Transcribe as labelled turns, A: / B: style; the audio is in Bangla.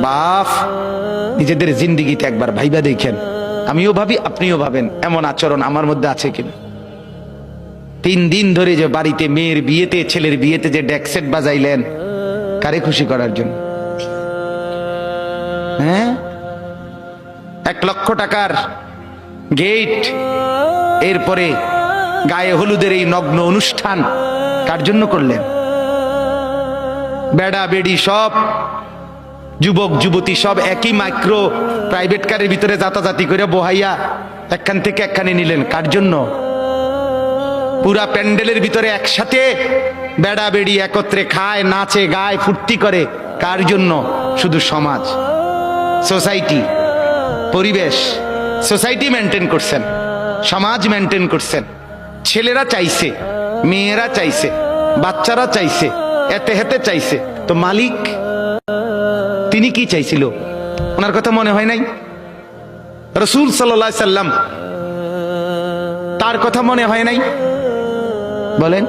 A: বাপ, নিজেদের জিন্দিগিতে একবার ভাইবা দেখেন, আমিও ভাবি আপনিও ভাবেন এমন আচরণ আমার মধ্যে আছে কিনা। 3 দিন ধরে যে বাড়িতে মেয়ের বিয়েতে, ছেলের বিয়েতে যে ডেকসেট বাজাইলেন, কারে খুশি করার জন্য? হ্যাঁ, 1 লক্ষ টাকার গেট, এরপরে গায়ে হলুদের এই নগ্ন অনুষ্ঠান কার জন্য করলেন? বেড়া বেড়ি সব, যুবক যুবতী সব একই মাইক্রো প্রাইভেট কারের ভিতরে যাতাযাতি করে বহাইয়া একখান থেকে একখানে নিলেন, কার জন্য? পুরা প্যান্ডেলের ভিতরে একসাথে বেড়া বেড়ি একত্রে খায়, নাচে, গায়, ফুর্তি করে, কার জন্য? শুধু সমাজ, সোসাইটি, পরিবেশ, সোসাইটি মেনটেন করছেন, সমাজ মেনটেন করছেন। ছেলেরা চাইছে, মেয়েরা চাইছে, বাচ্চারা চাইছে, এতে হেতে চাইছে, তো মালিক তিনি কি চাইছিল? ওনার কথা মনে হয় নাই? রাসূল সাল্লাল্লাহু আলাইহি সাল্লাম, তার কথা মনে হয় নাই? বলেন।